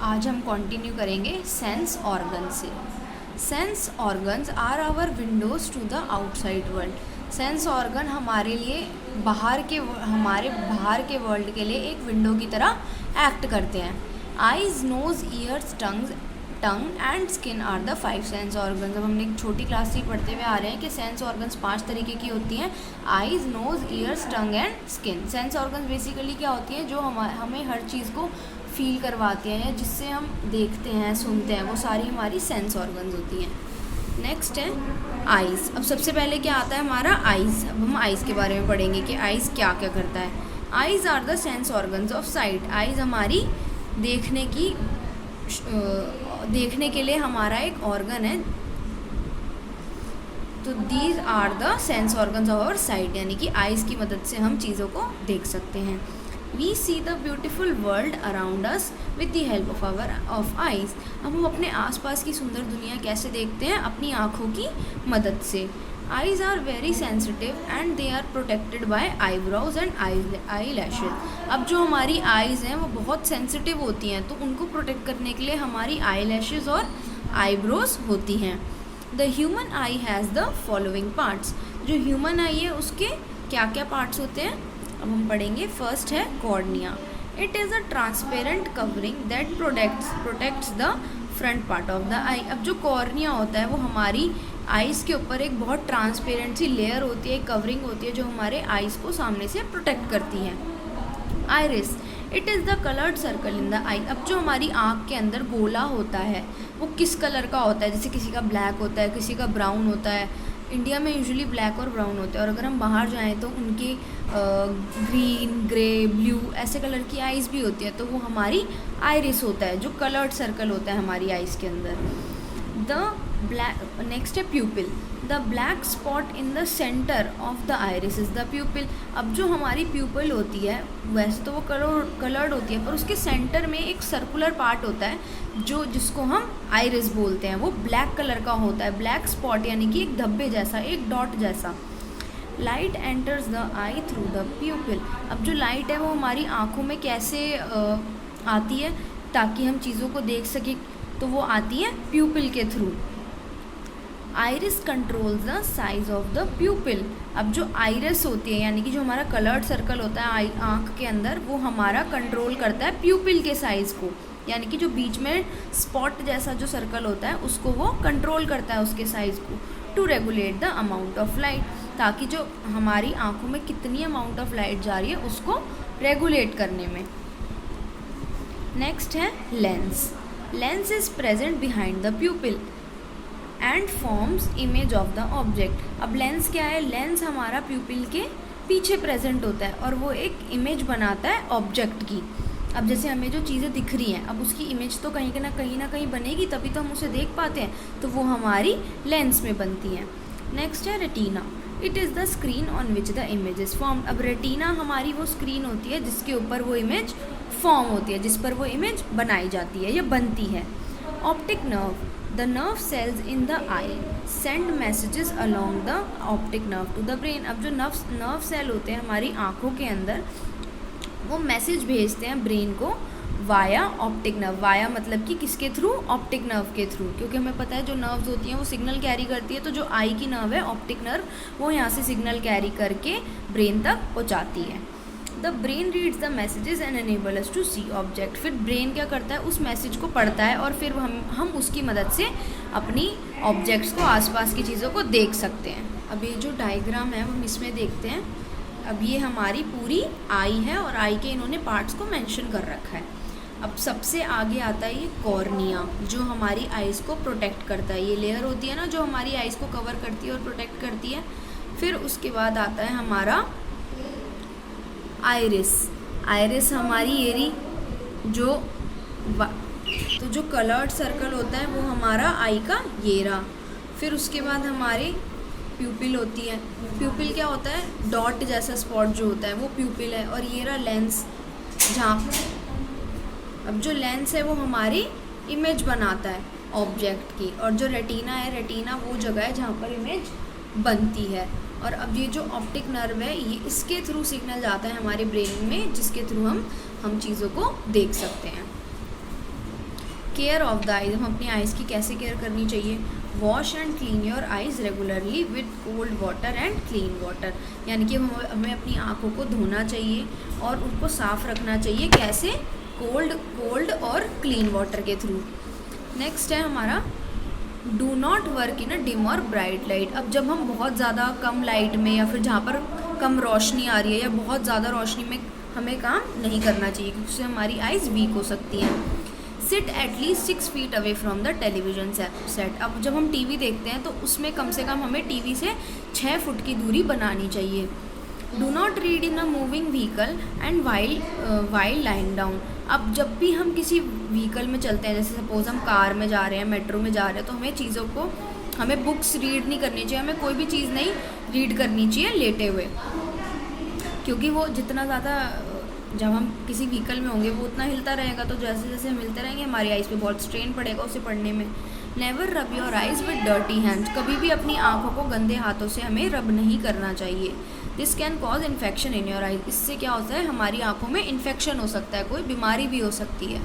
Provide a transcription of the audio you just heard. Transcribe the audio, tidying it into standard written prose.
आज हम कंटिन्यू करेंगे सेंस ऑर्गन से। Sense organs are our windows to the outside world. Sense organ हमारे लिए हमारे बाहर के वर्ल्ड के लिए एक विंडो की तरह एक्ट करते हैं। Eyes, nose, ears, tongue and skin are the 5 sense organs. अब हमने एक छोटी क्लास से पढ़ते हुए आ रहे हैं कि सेंस ऑर्गन्स 5 तरीके की होती हैं। Eyes, nose, ears, tongue and skin. Sense organs basically क्या होती हैं, जो हमें हर चीज़ को फील करवाती हैं या जिससे हम देखते हैं, सुनते हैं, वो सारी हमारी सेंस ऑर्गन्स होती हैं। नेक्स्ट है आइज़। अब सबसे पहले क्या आता है हमारा आइज़। अब हम आइज़ के बारे में पढ़ेंगे कि आइज़ क्या क्या करता है। Eyes are the sense organs of sight. Eyes हमारी देखने के लिए हमारा एक ऑर्गन है। तो these are the sense organs of our sight, यानी कि आइज़ की मदद से हम चीज़ों को देख सकते हैं। We see the beautiful world around us with the help of eyes. अब हम अपने आसपास की सुंदर दुनिया कैसे देखते हैं? अपनी आँखों की मदद से। Eyes are very sensitive and they are protected by eyebrows and eyelashes. अब जो हमारी आइज़ हैं वो बहुत सेंसिटिव होती हैं, तो उनको प्रोटेक्ट करने के लिए हमारी आई लैशेज और आईब्रोज होती हैं। The human I has the following parts. जो ह्यूमन आई है उसके क्या क्या पार्ट्स होते हैं अब हम पढ़ेंगे। फर्स्ट है cornea. It is a transparent covering that protects the front part of the eye. अब जो कॉर्निया होता है वो हमारी आइज़ के ऊपर एक बहुत ट्रांसपेरेंट सी लेयर होती है, कवरिंग होती है, जो हमारे आइज़ को सामने से प्रोटेक्ट करती है। Iris, it is the coloured circle in the eye. अब जो हमारी आँख के अंदर गोला होता है वो किस कलर का होता है? जैसे किसी का ब्लैक होता है, किसी का ब्राउन होता है। इंडिया में यूजुअली ब्लैक और ब्राउन होते हैं, और अगर हम बाहर जाएं तो उनकी ग्रीन, ग्रे, ब्लू ऐसे कलर की आइज़ भी होती है, तो वो हमारी आइरिस होता है, जो कलर्ड सर्कल होता है हमारी आइज़ के अंदर। नेक्स्ट है प्यूपिल। The black spot in the centre of the iris is the प्यूपिल। अब जो हमारी प्यूपिल होती है वैसे तो वो कलर्ड होती है, पर उसके सेंटर में एक सर्कुलर पार्ट होता है जिसको हम आइरिस बोलते हैं। वो ब्लैक कलर का होता है, ब्लैक स्पॉट यानी कि एक धब्बे जैसा, एक डॉट जैसा। Light enters the I through the प्यूपिल। अब जो लाइट है वो हमारी आँखों में कैसे आती है ताकि हम चीज़ों को देख सकें? तो वो आती है प्यूपिल के through. Iris controls the size of the प्यूपिल। अब जो आइरिस होती है यानी कि जो हमारा कलर्ड सर्कल होता है आँख के अंदर, वो हमारा कंट्रोल करता है प्यूपिल के साइज़ को, यानी कि जो बीच में स्पॉट जैसा जो सर्कल होता है उसको वो कंट्रोल करता है, उसके साइज़ को। To regulate the amount of light, ताकि जो हमारी आँखों में कितनी अमाउंट ऑफ लाइट जा रही है उसको रेगुलेट करने में। नेक्स्ट है lens. Lens is present behind the प्यूपिल and forms image of the object. अब लेंस क्या है? लेंस हमारा प्यूपिल के पीछे प्रेजेंट होता है और वो एक इमेज बनाता है ऑब्जेक्ट की। अब जैसे हमें जो चीज़ें दिख रही हैं, अब उसकी इमेज तो कहीं ना कहीं बनेगी, तभी तो हम उसे देख पाते हैं, तो वो हमारी लेंस में बनती हैं। नेक्स्ट है retina. It is the screen on which the image is form. अब रेटिना हमारी वो स्क्रीन होती है जिसके ऊपर वो इमेज फॉर्म होती है, जिस पर वो इमेज बनाई जाती है या बनती है। Optic nerve. The nerve cells in the eye send messages along the optic nerve to the brain. अब जो नर्व सेल होते हैं हमारी आँखों के अंदर, वो मैसेज भेजते हैं ब्रेन को वाया ऑप्टिक नर्व। वाया मतलब कि किसके थ्रू? ऑप्टिक नर्व के थ्रू, क्योंकि हमें पता है जो नर्व्स होती हैं वो सिग्नल कैरी करती है, तो जो आई की नर्व है ऑप्टिक नर्व, वो यहाँ से सिग्नल कैरी करके ब्रेन तक पहुँचाती है। The brain reads the messages and enable us to see object. फिर ब्रेन क्या करता है? उस मैसेज को पढ़ता है और फिर हम उसकी मदद से अपनी ऑब्जेक्ट्स को, आसपास की चीज़ों को देख सकते हैं। अब ये जो डायग्राम है हम इसमें देखते हैं। अब ये हमारी पूरी आई है और आई के इन्होंने पार्ट्स को मेंशन कर रखा है। अब सबसे आगे आता है ये कॉर्निया, जो हमारी आइज़ को प्रोटेक्ट करता है। ये लेयर होती है ना जो हमारी आइज़ को कवर करती है और प्रोटेक्ट करती है। फिर उसके बाद आता है हमारा आइरिस। आइरिस हमारी येरी तो जो कलर्ड सर्कल होता है वो हमारा आई का येरा। फिर उसके बाद हमारे प्यूपिल होती है। प्यूपिल क्या होता है? डॉट जैसा स्पॉट जो होता है वो प्यूपिल है, और येरा लेंस, जहाँ अब जो लेंस है वो हमारी इमेज बनाता है ऑब्जेक्ट की, और जो रेटिना है, रेटिना वो जगह है जहाँ पर इमेज बनती है। और अब ये जो ऑप्टिक नर्व है ये इसके थ्रू सिग्नल जाता है हमारे ब्रेन में, जिसके थ्रू हम चीज़ों को देख सकते हैं। केयर ऑफ द आइज़, हम अपनी आइज़ की कैसे केयर करनी चाहिए? Wash and clean your eyes regularly with cold water and clean water, यानी कि हमें अपनी आँखों को धोना चाहिए और उनको साफ़ रखना चाहिए। कैसे? कोल्ड और क्लीन वाटर के थ्रू। नेक्स्ट है हमारा do not work in a dim और ब्राइट लाइट। अब जब हम बहुत ज़्यादा कम लाइट में या फिर जहाँ पर कम रोशनी आ रही है या बहुत ज़्यादा रोशनी में हमें काम नहीं करना चाहिए, क्योंकि उससे हमारी आइज़ वीक हो सकती हैं। Sit at least 6 feet away from the television set. अब जब हम टीवी देखते हैं तो उसमें कम से कम हमें टीवी से 6 फुट की दूरी बनानी चाहिए। Do not read in a moving vehicle and while lying down. अब जब भी हम किसी व्हीकल में चलते हैं, जैसे सपोज हम कार में जा रहे हैं, मेट्रो में जा रहे हैं, तो हमें बुक्स रीड नहीं करनी चाहिए, हमें कोई भी चीज़ नहीं रीड करनी चाहिए लेटे हुए, क्योंकि वो जितना ज़्यादा जब हम किसी व्हीकल में होंगे वो उतना हिलता रहेगा, तो जैसे जैसे हम हिलते रहेंगे हमारी आइज़ पे बहुत स्ट्रेन पड़ेगा उसे पढ़ने में। Never rub your eyes with dirty hands. कभी भी अपनी आँखों को गंदे हाथों से हमें रब नहीं करना चाहिए। This can cause infection in your eyes. इससे क्या होता है? हमारी आँखों में इन्फेक्शन हो सकता है, कोई बीमारी भी हो सकती है।